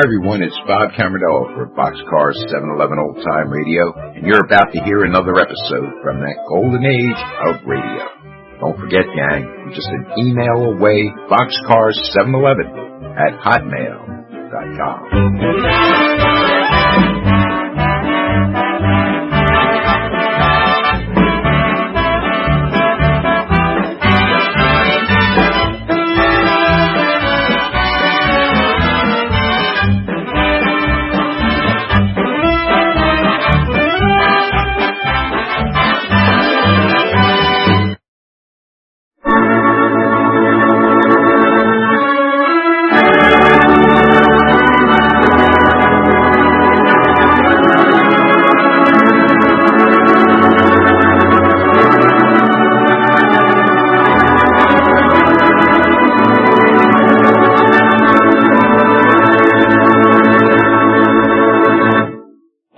Hi, everyone. It's Bob Camarillo for Boxcar 711 Old Time Radio, and you're about to hear another episode from that golden age of radio. Don't forget, gang, you're just an email away, boxcar711@hotmail.com.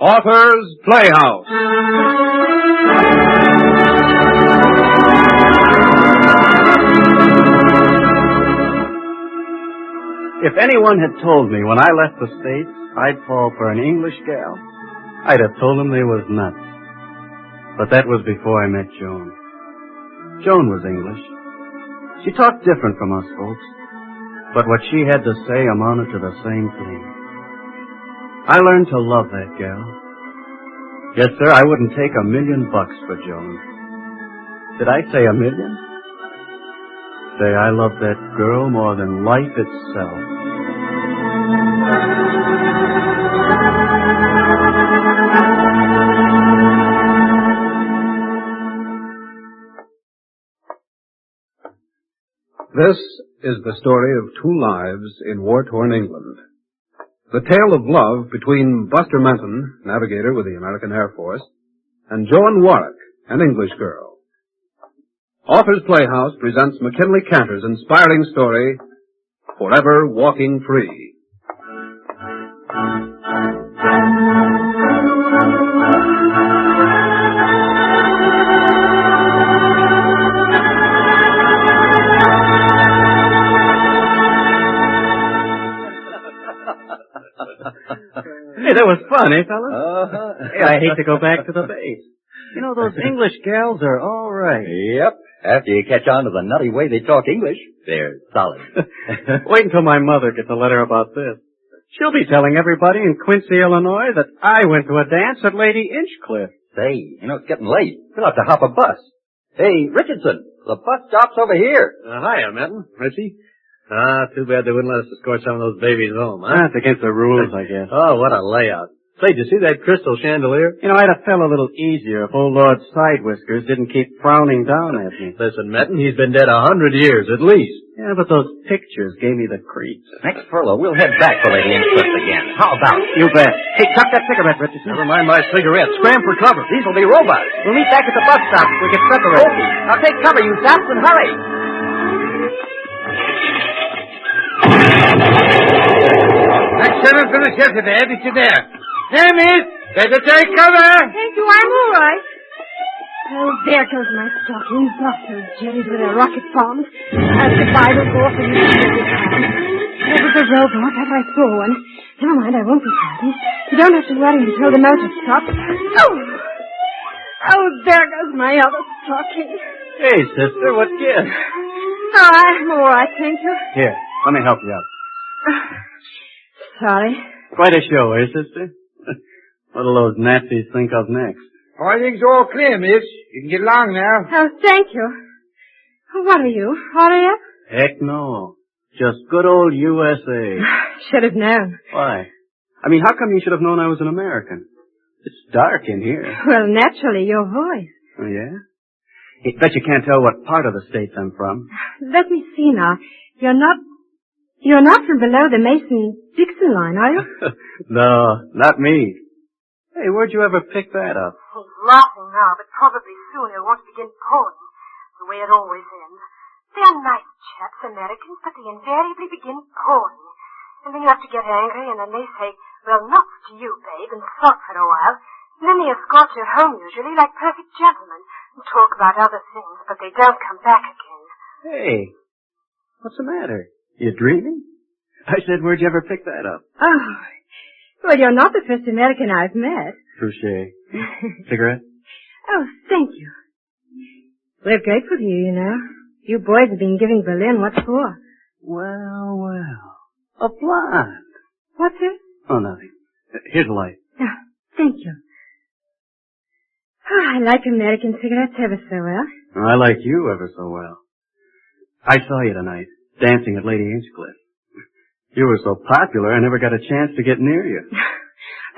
Author's Playhouse. If anyone had told me when I left the States I'd fall for an English gal, I'd have told them they was nuts. But that was before I met Joan. Joan was English. She talked different from us folks, but what she had to say amounted to the same thing. I learned to love that gal. Yes, sir, I wouldn't take $1 million for Joan. Did I say $1 million? Say, I love that girl more than life itself. This is the story of two lives in war-torn England. The tale of love between Buster Menton, navigator with the American Air Force, and Joan Warwick, an English girl. Author's Playhouse presents McKinley Cantor's inspiring story, Forever Walking Free. Hey, that was fun, eh, fellas? Hey, I hate to go back to the base. You know, those English gals are all right. Yep. After you catch on to the nutty way they talk English, they're solid. Wait until my mother gets a letter about this. She'll be telling everybody in Quincy, Illinois that I went to a dance at Lady Inchcliffe. Say, you know, it's getting late. We'll have to hop a bus. Hey, Richardson, the bus stop's over here. Hiya, Menton. Richie. Too bad they wouldn't let us escort some of those babies home, huh? That's against the rules, I guess. Oh, what a layout. Say, did you see that crystal chandelier? You know, I'd have felt a little easier if old Lord Side Whiskers didn't keep frowning down at me. Listen, Menton, he's been dead 100 years at least. Yeah, but those pictures gave me the creeps. Next furlough, we'll head back for Lady Inchcliffe again. How about it? You bet. Hey, chuck that cigarette, Richardson. Never mind my cigarette. Scram for cover. These will be robots. We'll meet back at the bus stop if we get separated. Okay. Now take cover, you zaps, and hurry. Next sentence to the shelter there. It's you there. There, miss. Better take cover. Thank you, I'm all right. Oh, there goes my stocking. Butters, jellies with their rocket bombs. Goodbye, will go off in the There was a robot. I saw one. Never mind, I won't be frightened. You don't have to worry until the motor stops. Oh, there goes my other stocking. Hey, sister, what gives? Oh, I'm all right, thank you. Here, let me help you out. Sorry. Quite a show, eh, sister? What'll those Nazis think of next? Everything's all clear, miss. You can get along now. Oh, thank you. What are you, RAF? Heck no. Just good old USA. Should have known. Why? I mean, how come you should have known I was an American? It's dark in here. Well, naturally, your voice. Oh, yeah? I bet you can't tell what part of the States I'm from. Let me see now. You're not from below the Mason-Dixon line, are you? No, not me. Hey, where'd you ever pick that up? He's laughing now, but probably soon he'll want to begin pouring, the way it always ends. They're nice chaps, Americans, but they invariably begin pouring. And then you have to get angry, and then they say, well, not to you, babe, and sulk for a while. And then they escort you home, usually, like perfect gentlemen, and talk about other things, but they don't come back again. Hey, what's the matter? You dreaming? I said, where'd you ever pick that up? Oh, well, you're not the first American I've met. Touché. Cigarette? Oh, thank you. We're grateful to you, you know. You boys have been giving Berlin what for. Well, well. A blonde. What's it? Oh, nothing. Here's a light. Oh, thank you. Oh, I like American cigarettes ever so well. I like you ever so well. I saw you tonight, dancing at Lady Hinchcliffe. You were so popular, I never got a chance to get near you.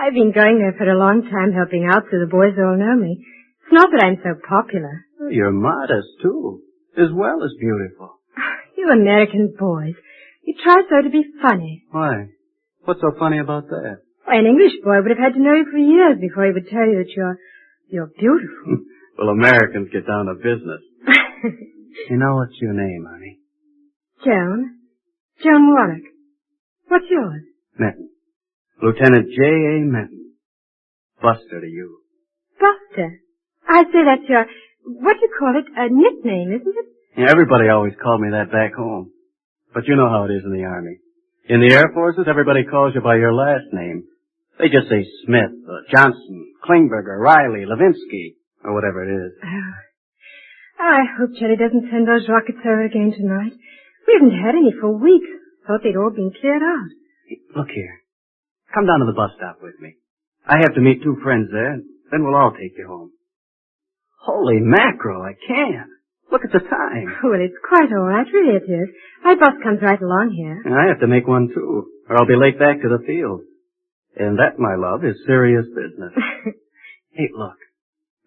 I've been going there for a long time helping out so the boys all know me. It's not that I'm so popular. You're modest, too, as well as beautiful. You American boys, you try so to be funny. Why? What's so funny about that? Why, an English boy would have had to know you for years before he would tell you that you're beautiful. Well, Americans get down to business. You know, what's your name, honey? Joan Warwick. What's yours? Menton. Lieutenant J.A. Menton. Buster to you. Buster. I say that's your, what do you call it, a nickname, isn't it? Yeah, everybody always called me that back home. But you know how it is in the Army. In the Air Forces, everybody calls you by your last name. They just say Smith, Johnson, Klingberger, Riley, Levinsky, or whatever it is. Oh, I hope Jelly doesn't send those rockets over again tonight. We haven't had any for weeks. Thought they'd all been cleared out. Hey, look here. Come down to the bus stop with me. I have to meet 2 friends there, and then we'll all take you home. Holy mackerel, I can't. Look at the time. Well, it's quite all right, really it is. My bus comes right along here. And I have to make one, too, or I'll be late back to the field. And that, my love, is serious business. Hey, look.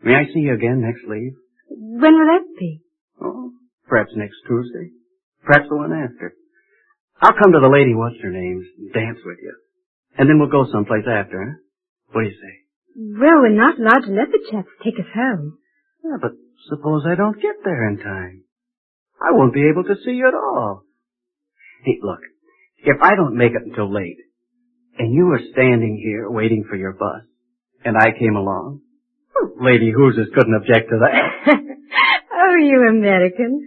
May I see you again next leave? When will that be? Oh, perhaps next Tuesday. Perhaps the one after. I'll come to the lady what's-her-name's and dance with you. And then we'll go someplace after, huh? What do you say? Well, we're not allowed to let the chaps take us home. Yeah, but suppose I don't get there in time. I won't be able to see you at all. Hey, look. If I don't make it until late, and you were standing here waiting for your bus, and I came along, well, Lady Hoosiers couldn't object to that. Oh, you Americans.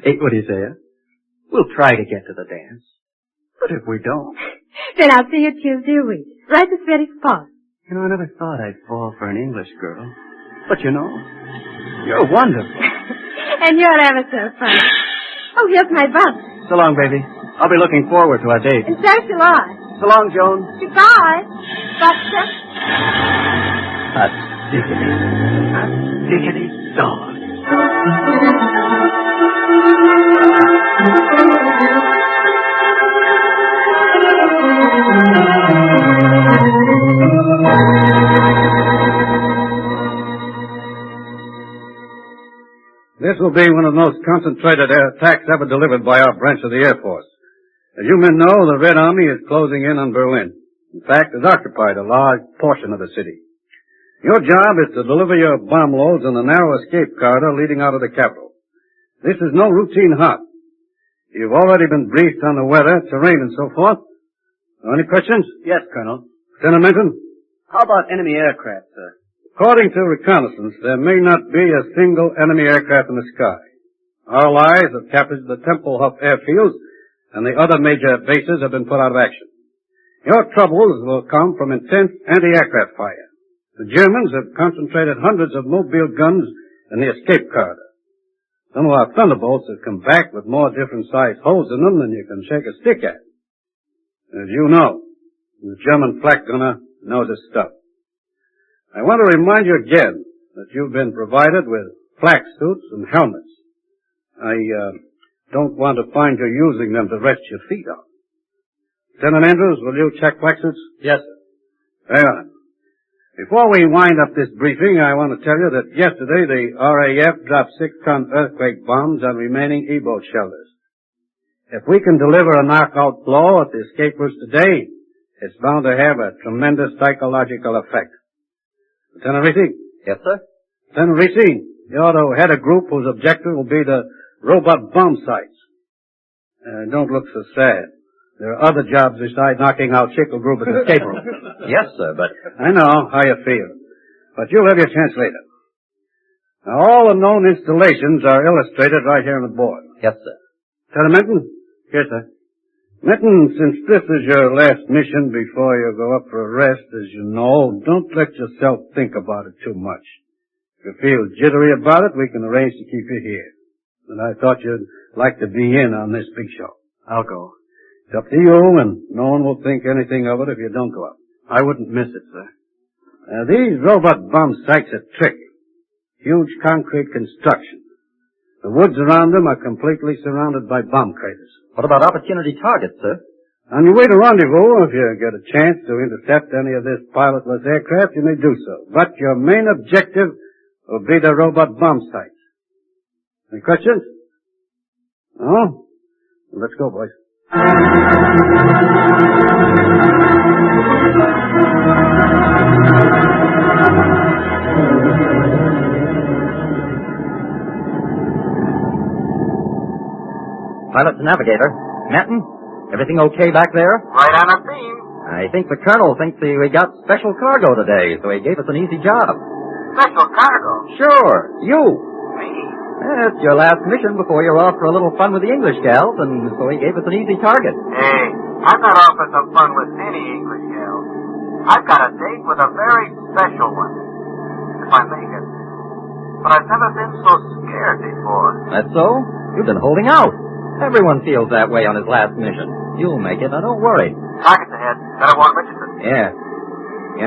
Hey, what do you say, huh? We'll try to get to the dance. But if we don't... Then I'll see you Tuesday a week. Right this very spot. You know, I never thought I'd fall for an English girl. But you know, you're wonderful. And you're ever so funny. Oh, here's my bus. So long, baby. I'll be looking forward to our date. And so shall I. So long, Joan. Goodbye, Buster. A diggity dog. This will be one of the most concentrated air attacks ever delivered by our branch of the Air Force. As you men know, the Red Army is closing in on Berlin. In fact, has occupied a large portion of the city. Your job is to deliver your bomb loads on the narrow escape corridor leading out of the capital. This is no routine hop. You've already been briefed on the weather, terrain, and so forth. Any questions? Yes, Colonel. Lieutenant Minton? How about enemy aircraft, sir? According to reconnaissance, there may not be a single enemy aircraft in the sky. Our allies have captured the Tempelhof airfields, and the other major bases have been put out of action. Your troubles will come from intense anti-aircraft fire. The Germans have concentrated hundreds of mobile guns in the escape corridor. Some of our thunderbolts have come back with more different-sized holes in them than you can shake a stick at. As you know, the German flak gunner knows his stuff. I want to remind you again that you've been provided with flak suits and helmets. I don't want to find you using them to rest your feet on. Lieutenant Andrews, will you check flak suits? Yes, sir. Very well. Before we wind up this briefing, I want to tell you that yesterday the RAF dropped 6-ton earthquake bombs on remaining E-boat shelters. If we can deliver a knockout blow at the escapers today, it's bound to have a tremendous psychological effect. Lieutenant Reese? Yes, sir. Lieutenant Reese, you ought to head a group whose objective will be the robot bomb sites. Don't look so sad. There are other jobs besides knocking out Chickle Group at the escape room. Yes, sir, but... I know how you feel, but you'll have your chance later. Now, all the known installations are illustrated right here on the board. Yes, sir. Lieutenant Minton? Yes, sir. Mitten, since this is your last mission before you go up for a rest, as you know, don't let yourself think about it too much. If you feel jittery about it, we can arrange to keep you here. And I thought you'd like to be in on this big show. I'll go. It's up to you, and no one will think anything of it if you don't go up. I wouldn't miss it, sir. These robot bomb sites are tricky. Huge concrete construction. The woods around them are completely surrounded by bomb craters. What about opportunity targets, sir? On your way to rendezvous, if you get a chance to intercept any of this pilotless aircraft, you may do so. But your main objective will be the robot bomb sites. Any questions? No? Let's go, boys. Pilot to navigator. Menton, everything okay back there? Right on a beam. I think the colonel thinks we got special cargo today, so he gave us an easy job. Special cargo. Sure, you. Me? It's your last mission before you're off for a little fun with the English gals, and so he gave us an easy target. Hey, I'm not off for some fun with any English gals. I've got a date with a very special one. If I make it. But I've never been so scared before. That's so? You've been holding out. Everyone feels that way on his last mission. You'll make it, now don't worry. Target's ahead. Better warn Richardson. Yeah,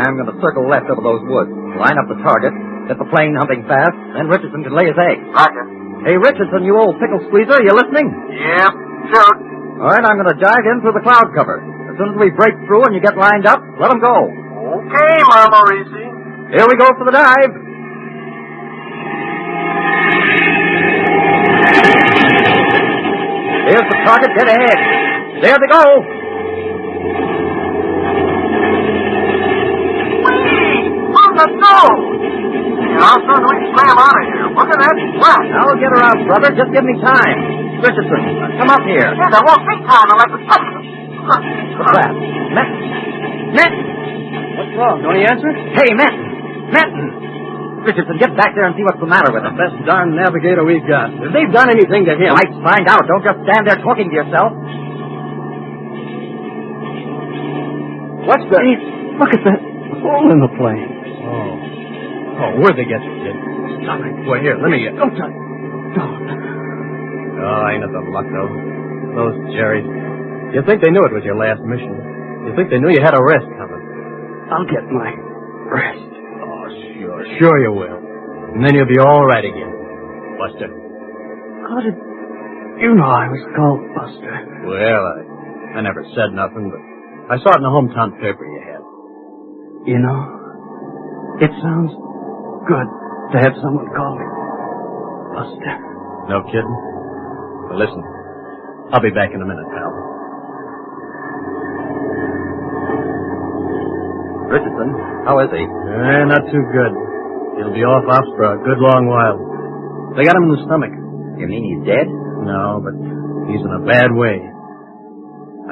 I'm going to circle left over those woods, line up the target, get the plane humping fast, then Richardson can lay his egg. Roger. Hey, Richardson, you old pickle squeezer, you listening? Yep. Shoot. All right, I'm going to jive in through the cloud cover. As soon as we break through and you get lined up, let them go. Okay, Mama Reese. Here we go for the dive. Here's the target, dead ahead. There they go. On the nose! How soon we slam out of here? Look at that splash. I'll get her out, brother. Just give me time. Richardson, come up here. Yeah, there won't be time unless it's... What's that? Menton! What's wrong? Don't he answer? Hey, Menton! Richardson, get back there and see what's the matter with him. Best darn navigator we've got. If they've done anything to him... Let's find out. Don't just stand there talking to yourself. What's that? Hey, look at that hole in the plane. Oh, where'd they get you, kid? Stop it. Well, here, let me get... Don't touch. Don't. Oh, ain't it the luck, though? Those Jerrys. You think they knew it was your last mission. You think they knew you had a rest coming. I'll get my rest. Oh, sure. Sure you will. And then you'll be all right again. Buster. How did you know I was called Buster? Well, I never said nothing, but I saw it in the hometown paper you had. You know, it sounds good to have someone call me Buster. No kidding? Well, listen, I'll be back in a minute, pal. Richardson, how is he? Not too good. He'll be off ops for a good long while. They got him in the stomach. You mean he's dead? No, but he's in a bad way.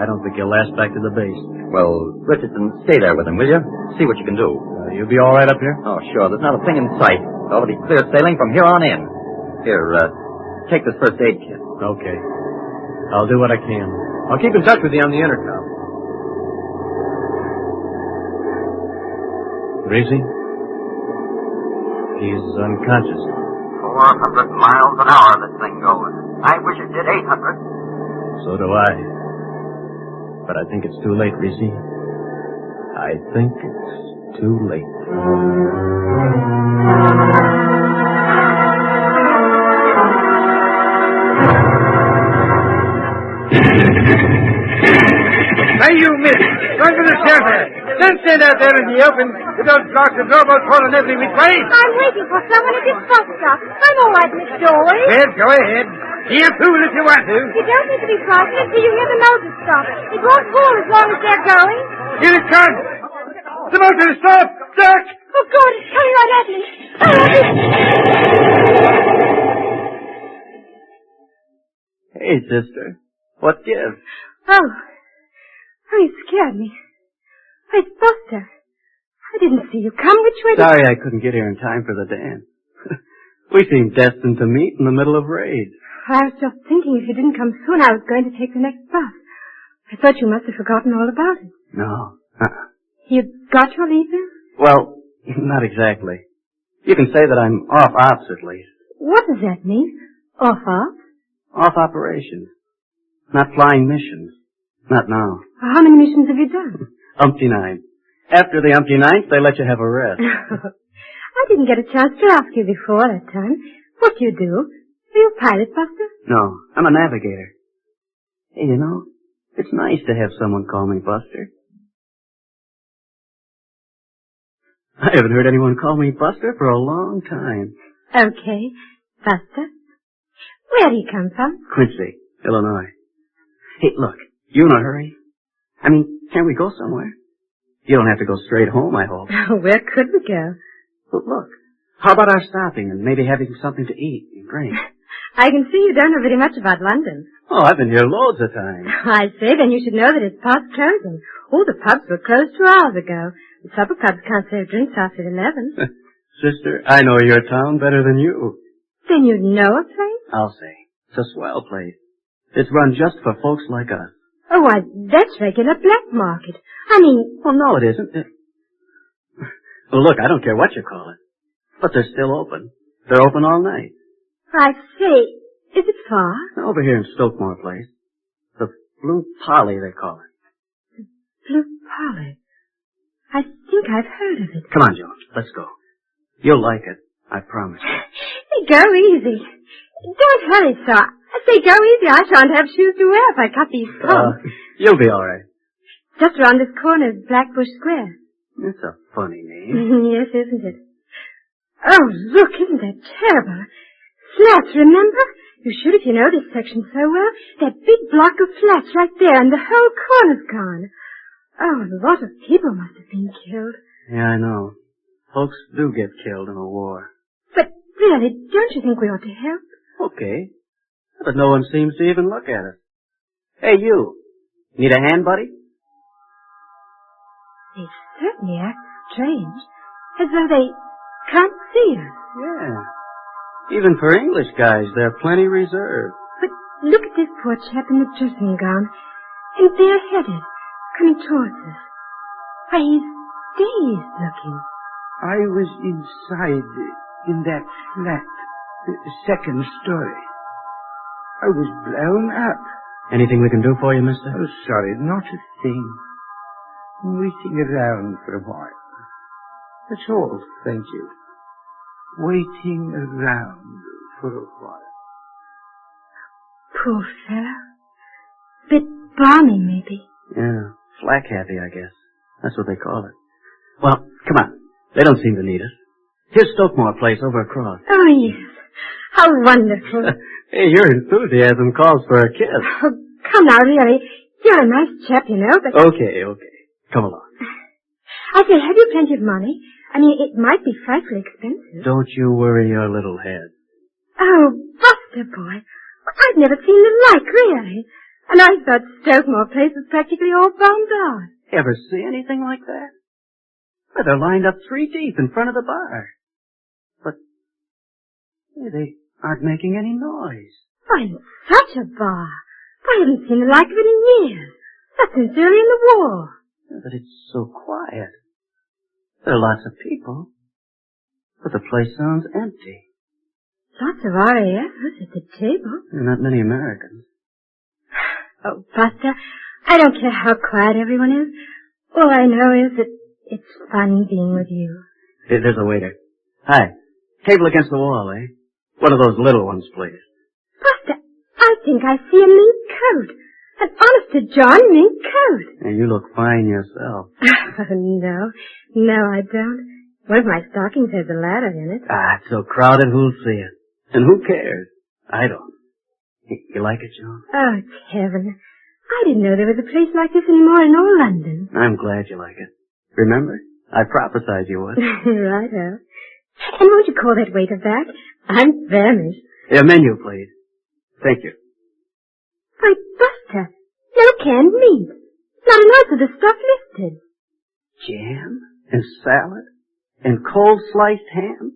I don't think he'll last back to the base. Well, Richardson, stay there with him, will you? See what you can do. You'll be all right up here? Oh, sure. There's not a thing in sight. It'll be clear sailing from here on in. Here, take this first aid kit. Okay. I'll do what I can. I'll keep in touch with you on the intercom. Greasy? He's unconscious. 400 miles an hour this thing goes. I wish it did 800. So do I. But I think it's too late, Reese. I think it's too late. Hey, you miss! Run to the shelter! Don't stand out there in the open with those blocks of robots falling every which way! I'm waiting for someone at this bus stop. I'm all right, Miss Dory. Well, go ahead. Be a fool if you want to. You don't need to be frightened until you hear the motor stop. It won't fall as long as they're going. Here it comes! The motor is stopped! Duck! Oh, God, it's coming right at me. Hey, sister. What gives? Oh, you scared me. It's Buster. I didn't see you come. Which way did... Sorry I couldn't get here in time for the dance. We seem destined to meet in the middle of raids. I was just thinking if you didn't come soon, I was going to take the next bus. I thought you must have forgotten all about it. No. You got your leave then? Well, not exactly. You can say that I'm off ops at least. What does that mean? Off? Off operations. Not flying missions. Not now. How many missions have you done? Umpty nine. After the umpty ninth, they let you have a rest. I didn't get a chance to ask you before that time. What do you do? Are you a pilot, Buster? No, I'm a navigator. Hey, you know, it's nice to have someone call me Buster. I haven't heard anyone call me Buster for a long time. Okay, Buster. Where do you come from? Quincy, Illinois. Hey, look, you in a hurry? I mean, can't we go somewhere? You don't have to go straight home, I hope. Where could we go? But look, how about our stopping and maybe having something to eat and drink? I can see you don't know very much about London. Oh, I've been here loads of times. I say, then you should know that it's past closing. All the pubs were closed 2 hours ago. The supper clubs can't serve drinks after 11. Sister, I know your town better than you. Then you know a place? I'll say. It's a swell place. It's run just for folks like us. Oh, why, that's regular black market. I mean... Well, no, it isn't. Well, look, I don't care what you call it. But they're still open. They're open all night. I say, is it far? Over here in Stokemore Place. The Blue Polly, they call it. Blue Polly. I think I've heard of it. Come on, Joan. Let's go. You'll like it. I promise you. Hey, go easy. Don't hurry, sir. I say go easy. I shan't have shoes to wear if I cut these coats. You'll be all right. Just around this corner is Blackbush Square. That's a funny name. Yes, isn't it? Oh, look, isn't that terrible? Flats, remember? You should if you know this section so well. That big block of flats right there, and the whole corner's gone. Oh, a lot of people must have been killed. Yeah, I know. Folks do get killed in a war. But really, don't you think we ought to help? Okay. But no one seems to even look at us. Hey, you. Need a hand, buddy? They certainly act strange. As though they can't see us. Yeah. Even for English guys, they're plenty reserved. But look at this poor chap in the dressing gown. And bareheaded, coming towards us. Why, he's dazed looking. I was inside in that flat, the second story. I was blown up. Anything we can do for you, mister? Oh, sorry, not a thing. I'm waiting around for a while. That's all, thank you. Waiting around for a while. Poor fellow. Bit balmy, maybe. Yeah, flak happy, I guess. That's what they call it. Well, come on. They don't seem to need us. Here's Stokemore Place over across. Oh, yes. How wonderful. Hey, your enthusiasm calls for a kiss. Oh, come now, really. You're a nice chap, you know, but... Okay. Come along. I say, have you plenty of money? I mean, it might be frightfully expensive. Don't you worry your little head. Oh, Buster, boy. I've never seen the like, really. And I thought Stokemore Place was practically all bombed out. Ever see anything like that? Well, they're lined up 3 deep in front of the bar. But they aren't making any noise. Why, it's such a bar. I haven't seen the like of it in years. Not since early in the war. But it's so quiet. There are lots of people. But the place sounds empty. Lots of RAFs at the table. There are not many Americans. Oh, Buster, I don't care how quiet everyone is. All I know is that it's fun being with you. Hey, there's a waiter. Hi. Table against the wall, eh? One of those little ones, please. Buster, I think I see a mink coat. An honest-to-John mink coat. And you look fine yourself. No, I don't. One of my stockings has a ladder in it. It's so crowded, who'll see it? And who cares? I don't. You like it, Joan? Oh, it's heaven. I didn't know there was a place like this anymore in all London. I'm glad you like it. Remember? I prophesied you would. Righto. And won't you call that waiter back? I'm famished. A menu, please. Thank you. Why, Buster, no canned meat. Not an ounce of the stuff listed. Jam and salad and cold sliced ham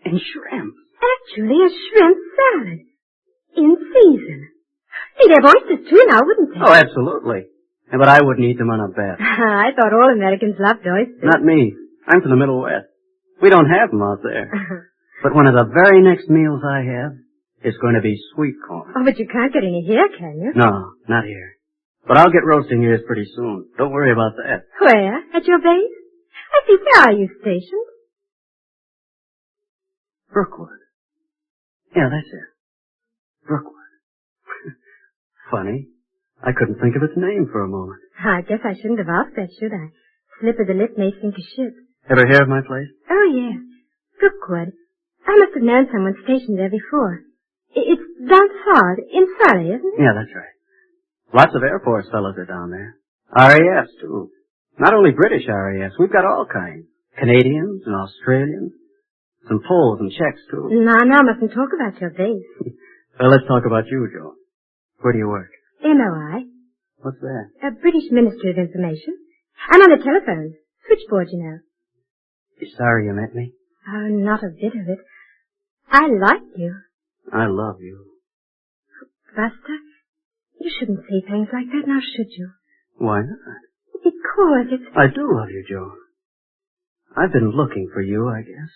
and shrimp. Actually, a shrimp salad. In season. They'd have oysters, too, now, wouldn't they? Oh, absolutely. But I wouldn't eat them on a bet. I thought all Americans loved oysters. Not me. I'm from the Middle West. We don't have them out there. But one of the very next meals I have is going to be sweet corn. Oh, but you can't get any here, can you? No, not here. But I'll get roasting ears pretty soon. Don't worry about that. Where? At your base? I see. Where are you stationed? Brookwood. Yeah, that's it. Brookwood. Funny. I couldn't think of its name for a moment. I guess I shouldn't have asked that, should I? Slip of the lip may sink a ship. Ever hear of my place? Oh, yeah. Brookwood. I must have known someone stationed there before. It's down south, in Surrey, isn't it? Yeah, that's right. Lots of Air Force fellows are down there. RAFs, too. Not only British RAFs, we've got all kinds. Canadians and Australians. Some Poles and Czechs, too. No, I mustn't talk about your base. Well, let's talk about you, Joe. Where do you work? MOI. What's that? A British Ministry of Information. I'm on the telephone. Switchboard, you know. You sorry you met me? Oh, not a bit of it. I like you. I love you. Buster, you shouldn't say things like that, now should you? Why not? Because it's... I do love you, Joe. I've been looking for you, I guess.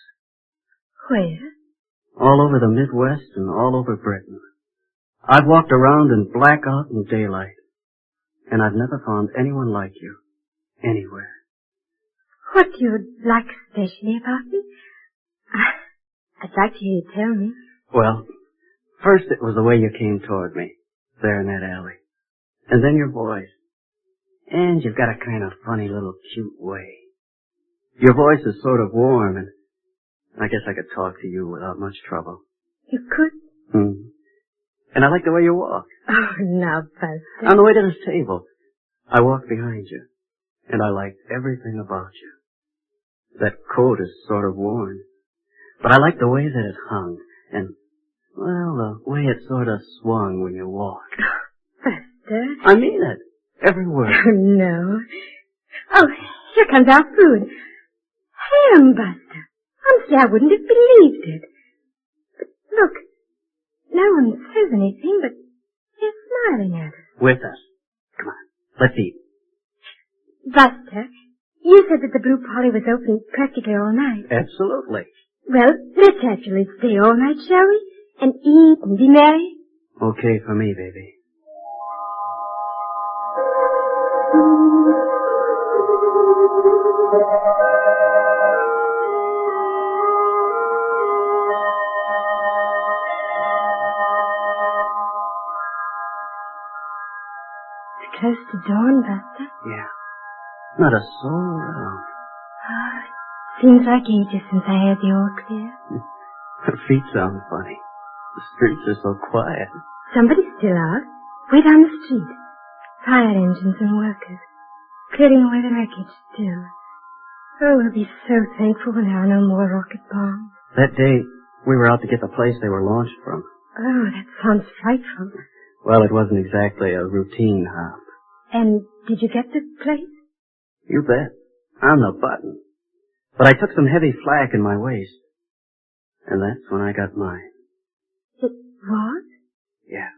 Where? All over the Midwest and all over Britain. I've walked around in blackout and daylight, and I've never found anyone like you, anywhere. What do you like especially about me? I'd like to hear you tell me. Well, first it was the way you came toward me, there in that alley. And then your voice. And you've got a kind of funny little cute way. Your voice is sort of warm, and I guess I could talk to you without much trouble. You could? And I like the way you walk. Oh, now, Buster. On the way to this table, I walked behind you, and I liked everything about you. That coat is sort of worn, but I like the way that it hung, and, well, the way it sort of swung when you walked. Buster. I mean it. Every word. Oh, no. Oh, here comes our food. Ham, Buster. Honestly, I wouldn't have believed it. But look, no one says anything, but they're smiling at us. With us. Come on, let's eat. Buster, you said that the Blue Polly was open practically all night. Absolutely. Well, let's actually stay all night, shall we? And eat and be merry? Okay for me, baby. It's close to dawn, Buster. Yeah. Not a soul around. Oh, seems like ages since I heard the all clear. Her feet sound funny. The streets are so quiet. Somebody's still out. Way down the street. Fire engines and workers. Clearing away the wreckage still. Oh, we'll be so thankful when there are no more rocket bombs. That day, we were out to get the place they were launched from. Oh, that sounds frightful. Well, it wasn't exactly a routine hop. And did you get the place? You bet. On the button. But I took some heavy flak in my waist. And that's when I got mine. It was? Yeah.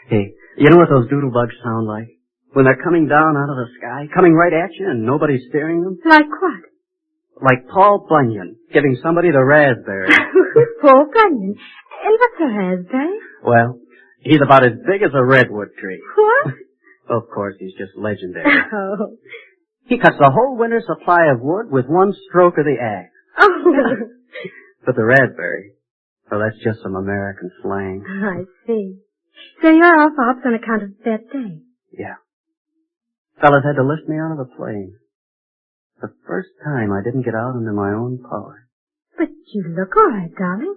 Hey, you know what those doodle-bugs sound like? When they're coming down out of the sky, coming right at you and nobody's steering them? Like what? Like Paul Bunyan giving somebody the raspberry. Paul Bunyan. And what's a raspberry? Well, he's about as big as a redwood tree. What? Of course, he's just legendary. Oh. He cuts the whole winter supply of wood with one stroke of the axe. Oh. But the raspberry, well, that's just some American slang. I see. So you're off ops on account of that day? Yeah. Fellas had to lift me out of the plane. The first time I didn't get out under my own power. But you look all right, darling.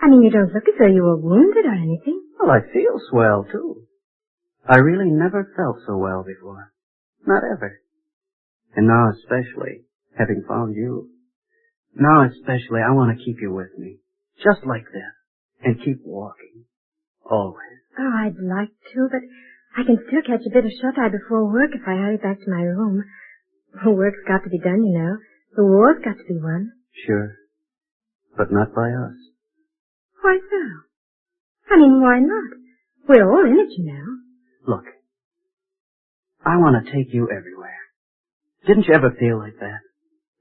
I mean, you don't look as though you were wounded or anything. Well, I feel swell, too. I really never felt so well before. Not ever. And now especially, having found you. Now especially, I want to keep you with me. Just like this. And keep walking. Always. Oh, I'd like to, but I can still catch a bit of shut-eye before work if I hurry back to my room. Work's got to be done, you know. The war's got to be won. Sure. But not by us. Why so? I mean, why not? We're all in it, you know. Look, I want to take you everywhere. Didn't you ever feel like that?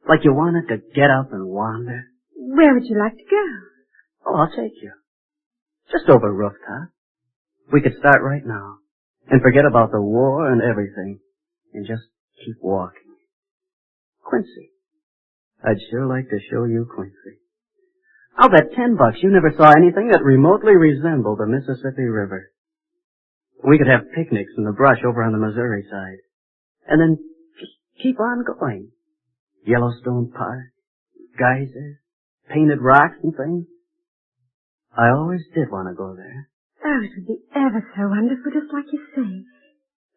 Like you wanted to get up and wander? Where would you like to go? Oh, I'll take you. Just over a rooftop. We could start right now and forget about the war and everything and just keep walking. Quincy. I'd sure like to show you Quincy. I'll bet $10 you never saw anything that remotely resembled the Mississippi River. We could have picnics in the brush over on the Missouri side. And then just keep on going. Yellowstone Park, geysers, painted rocks and things. I always did want to go there. Oh, it would be ever so wonderful, just like you say.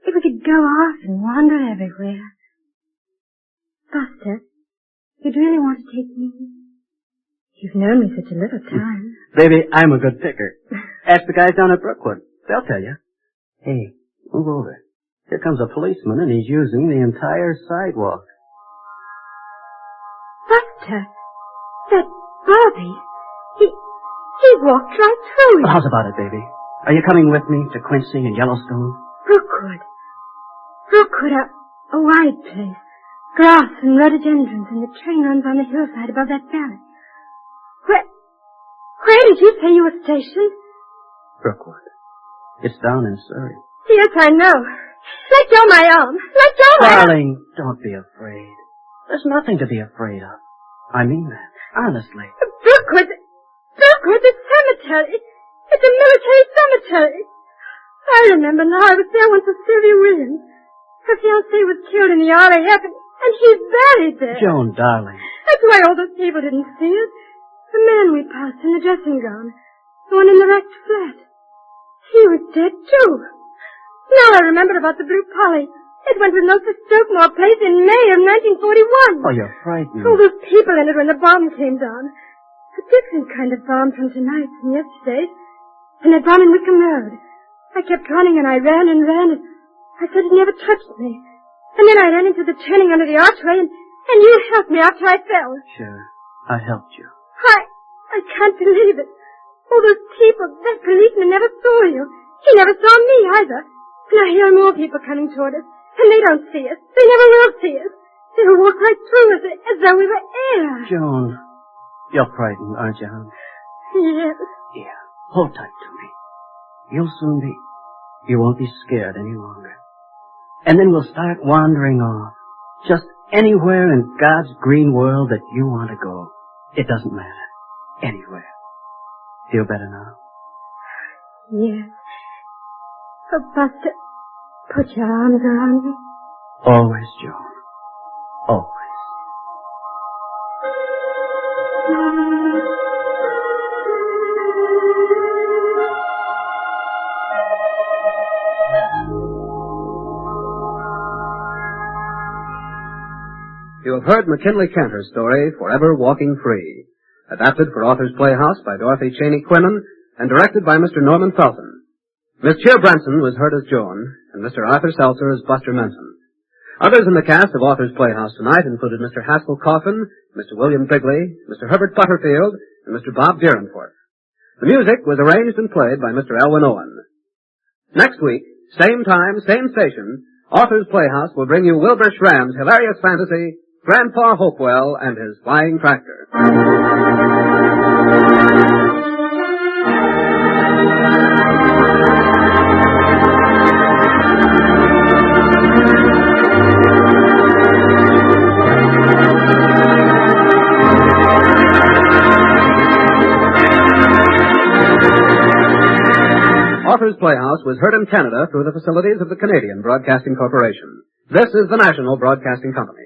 If we could go off and wander everywhere. Buster, you'd really want to take me? You've known me such a little time. Baby, I'm a good picker. Ask the guys down at Brookwood. They'll tell you. Hey, move over. Here comes a policeman, and he's using the entire sidewalk. Buster, that Bobby, he walked right through Well, it. how's about it, baby? Are you coming with me to Quincy and Yellowstone? Brookwood. Brookwood, a wide place. Grass and rhododendrons, and the train runs on the hillside above that valley. Where did you say you were stationed? Brookwood. It's down in Surrey. Yes, I know. Let go my arm. Let go my arm. Darling, don't be afraid. There's nothing to be afraid of. I mean that, honestly. Brookwood, the cemetery. It's a military cemetery. I remember now. I was there once with Sylvia Williams. Her fiancé was killed in the RAF, and he's buried there. Joan, darling. That's why all those people didn't see us. The man we passed in the dressing gown. The one in the wrecked flat. He was dead, too. Now I remember about the Blue Polly. It went with Mr. Stokemore Place in May of 1941. Oh, you're frightened. All those people in it when the bomb came down. A different kind of bomb from tonight and yesterday. And that bomb in Wickham Road. I kept running and I ran and ran and I said it never touched me. And then I ran into the turning under the archway and you helped me after I fell. Sure, I helped you. I can't believe it. All those people, that policeman never saw you. He never saw me either. And I hear more people coming toward us. And they don't see us. They never will see us. They'll walk right through us as though we were air. Joan, you're frightened, aren't you, hon? Yes. Yeah, hold tight to me. You'll soon be. You won't be scared any longer. And then we'll start wandering off. Just anywhere in God's green world that you want to go. It doesn't matter. Anywhere. Feel better now? Yes. Oh, Buster, put your arms around me. Always, Joan. Always. You have heard McKinley Cantor's story, Forever Walking Free, adapted for Authors Playhouse by Dorothy Cheney Quinlan and directed by Mr. Norman Felton. Miss Cheer Branson was heard as Joan, and Mr. Arthur Seltzer as Buster Menton. Others in the cast of Authors Playhouse tonight included Mr. Haskell Coffin, Mr. William Bigley, Mr. Herbert Butterfield, and Mr. Bob Deerenforth. The music was arranged and played by Mr. Elwin Owen. Next week, same time, same station, Authors Playhouse will bring you Wilbur Schramm's hilarious fantasy, Grandpa Hopewell and His Flying Tractor. Authors Playhouse was heard in Canada through the facilities of the Canadian Broadcasting Corporation. This is the National Broadcasting Company.